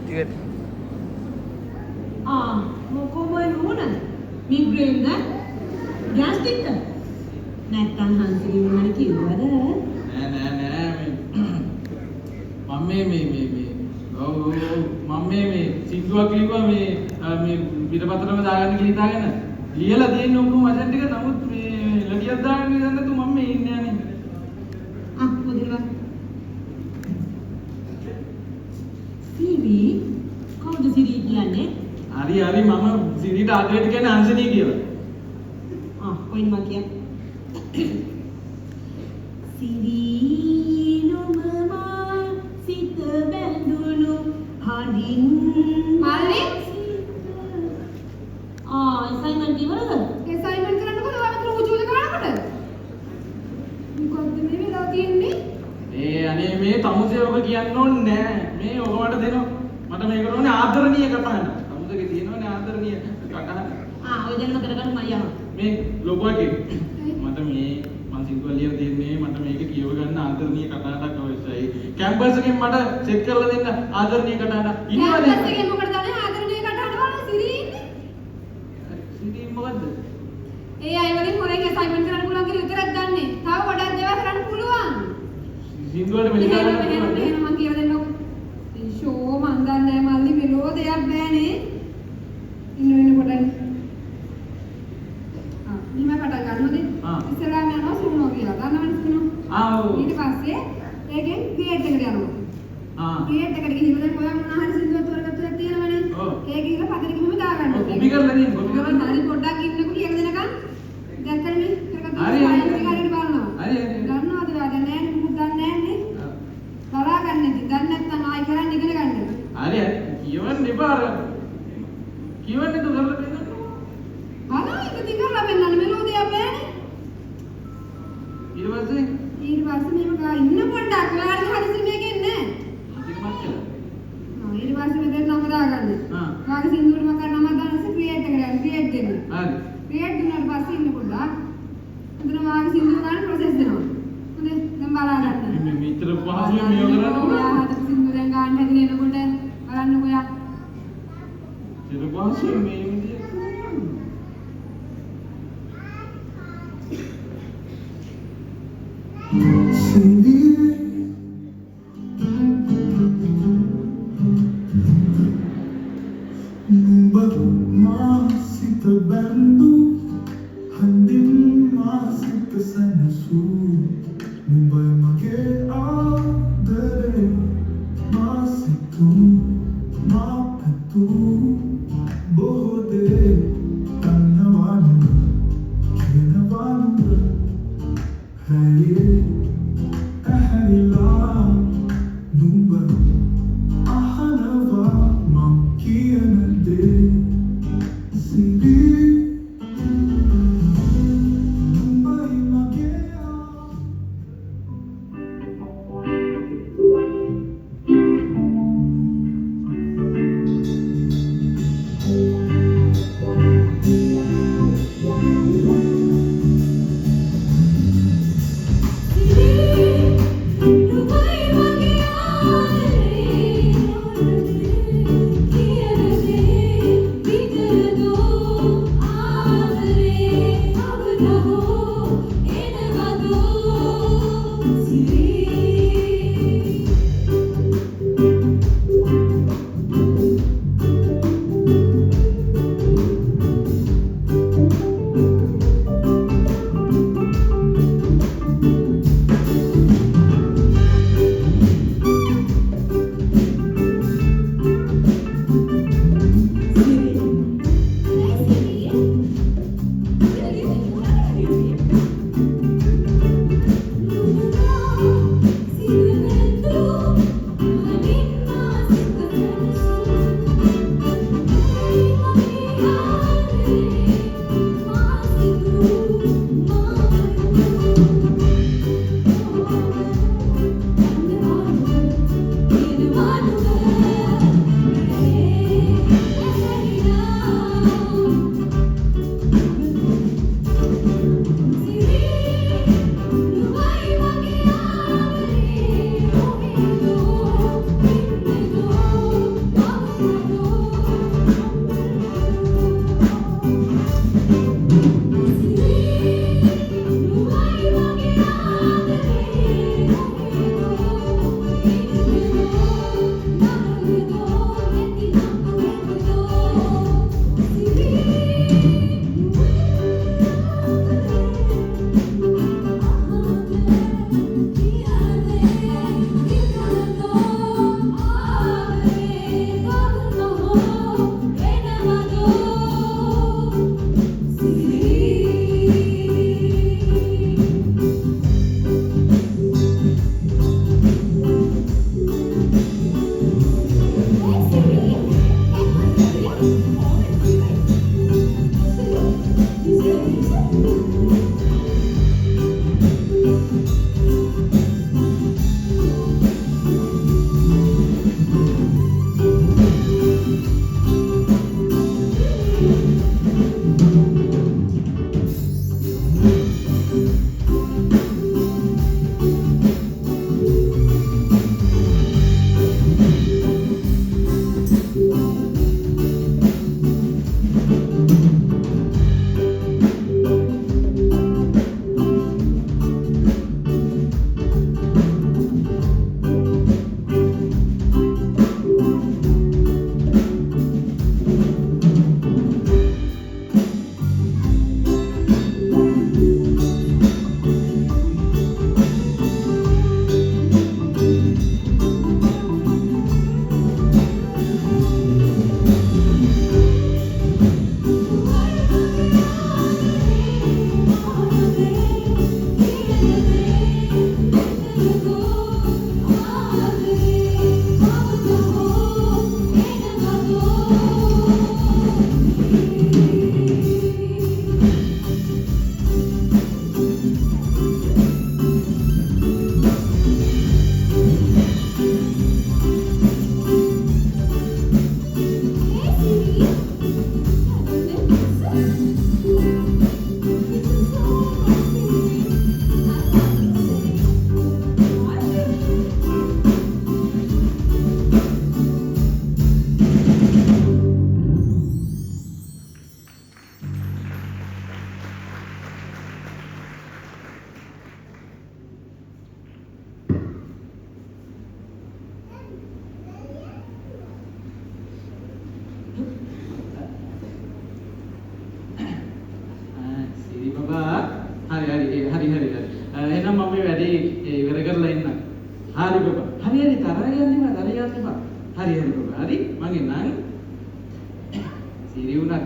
Good. මොකෝමයි වුණා? මිග්‍රේන්ද? ගෑස්ටික්ද? නැත්තම් හංසි වුණා කිව්වද? නෑ මේ මම මේ සිංදුවක් ලිව්වා මේ පිටපතරම දාගන්න කියලා හිතාගෙන ලියලා තියෙන ඔක්කොම වචන ටික නමුත් මේ ලඩියක් දාගන්න ඉඳන් නැතු මම මේ ඉන්නේ යන්නේ. මොදේවා. සිරි කවුද සිරි කියන්නේ? හරි මම සිරිට ආදරයට කියන්නේ හංසනී කියලා. කොයින් මා කියන්නේ? සිරි නුමමා සිත බැඳුණු හඳින් මල්ලි අසයින්මන්ට් ඉවරද? අසයින්මන්ට් කරන්නකො ඔයා මෙතන උජුල කරනකොට මොකක්ද මේ වෙලා තියෙන්නේ? අනේ මේ තමුසේ ඔබ කියන්න ඕනේ නෑ. මේ ඔබ මට දෙනවා. මට මේකට ඕනේ ආදරණීය කතාවක්. තමුසේගේ තියෙනවනේ ආදරණීය කතාවක්. ඔය දෙන්නම කරගන්න මම යනවා. මේ ලොකෝ එකේ මට මේ මං සිංගුවලිය දෙන්නේ මට මේක කියව ගන්න ආදරණීය කතාවක් අවශ්‍යයි. කැම්පස් එකෙන් මට සෙට් කරලා දෙන්න ආදරණීය කතාවක්. ඉන්නවද? කැම්පස් එකෙන් මොකටද දාන්නේ ආදරණීය කතාවට වල සිරි ඉන්නේ? සිරි මොකද්ද? ඒ අය වලින් හොරෙන් අසයින්මන්ට් කරන්න පුළුවන් කියලා විතරක් දන්නේ. තව ගොඩක් දේවල් කරන්න පුළුවන්. සිංගුවලට මෙලිකා මෙහෙම මං කියලා දෙන්නකො. ෂෝ මන් දන්නේ මල්ලි මෙලෝ දෙයක් බෑනේ. ඉන්න කොටන්නේ. නිම පටන් ගන්නෝද? ඉස්සරහම යනවා සුනෝ කියලා. දන්නවනේ සුනෝ. ඊට පස්සේ ඒකෙන් ක්‍රියේට් එකට යනවා. ක්‍රියේට් එකට ගිහින් දැන් ඔයා මොනවා හරි සින්දුවක් තෝරගත්තා තියෙනවනේ. ඒක ඉතින් පදෙට ගිහින් දාගන්න. කොපි කරලා දෙන්න කොපි කරලා. හරි පොඩ්ඩක් ඉන්නකොට එක දෙනකන් දැක්කනේ කරගත්තා. හරි හරියට බලනවා. හරි දන්නවද ඔයා දැන් නෑ මොකද දන්නේ නෑනේ. බලා ගන්න ඉතින් දන්නේ නැත්නම් ආයි කරන්න ඉගෙන ගන්න. හරි කියවන්න එපා අර කියවන්නේ તો කරලා දෙන්න. බලන්න ඉතින් කරලා පෙන්නන්න මෙලෝදියක් බෑනේ. ඊට පස්සේ මේක ගා ඉන්න පොඩ්ඩක් ඔයාලට හරි මේකෙන් නෑ. ඒක මත් කියලා. ඊට පස්සේ මෙතන නම දාගන්න. ඔයාගේ සින්දුවට මම නම දාන්න ක්‍රියේට් එකට යන්න ක්‍රියේට් දෙන්න. හරි. ක්‍රියේට් දුන්නාට පස්සේ ඉන්න පොඩ්ඩක්. මෙතන ඔයාගේ සින්දුව ගන්න ප්‍රොසෙස් දෙනවා. හොඳේ දැන් බලා ගන්න. මේ විතර පහසුවෙන් මේව කරන්න ඔයා හද සින්දුව දැන් ගන්න හැදලා එනකොට බලන්නකෝ ඔයා. ඒක පහසුවෙන් මේ විදියට Masita bandu handin masita sanasu Mumbai mage aadare masitu mapatu bohode tannavanu kenavanu hey ahalila numba ahanava makiyanade Siri Mumbai magea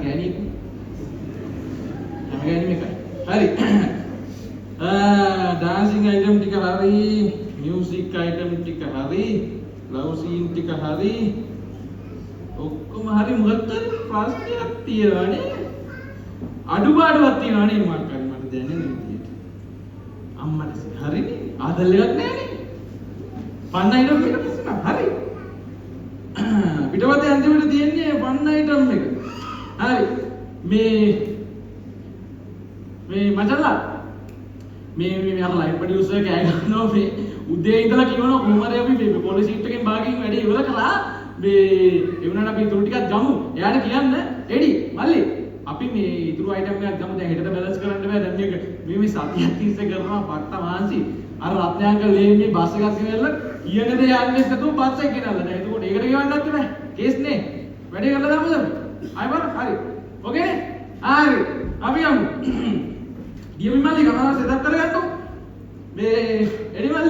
ගෑණියෙක්. හැම ගෑණිම එකයි. හරි. ඩාන්සින් අයිටම් ටික හරි, මියුසික් අයිටම් ටික හරි, ලව් සීන් ටික හරි. ඔක්කොම හරි මොකක්ද ප්‍රශ්නයක් තියෙනවනේ. අඩුපාඩුවක් තියෙනවනේ මම කරේ මට දැනෙන විදියට. අම්මට හරිනේ ආදල් එකක් නැහැනේ. පන්න අයිටම් එක පිස්සුනා හරි. පිටපතේ අන්තිමට තියෙන්නේ පන්න අයිටම් එක. හරි. මේ මචංලා මේ අර ලයිව් ප්‍රොඩියුසර් කෑ ගන්නවා මේ උදේ ඉඳලා කියනවා කොහොම හරි අපි මේ පොලිසි සීට් එකෙන් භාගයෙන් වැඩේ ඉවර කළා. මේ ඒ වුණාට අපි ඉතුරු ටිකක් ගමු. එයාට කියන්න එඩි මල්ලි අපි මේ ඉතුරු අයිටම් එකක් ගමු. දැන් හෙටට බැලන්ස් කරන්න බෑ. දැන් මේ සතියක් තිස්සේ කරනවා පට්ට මාන්සි. අර රත්නයන්ක ලේ මේ බස් එකක් ගෙනල්ලා කියන දේ යන්නේ නැතුව බස් එක ගෙනල්ලා. දැන් ඒකෝට ඒකට ගෙවන්නත් බෑ. කේස් නේ. වැඩේ කරලා දාමුද අපි? ආයි බර හරි. ඕකේ නේ? හරි. අපි යමු. ගියමි මල්ලි කමරා සෙටප් කරගන්නකො. මේ එඩි මල්ලි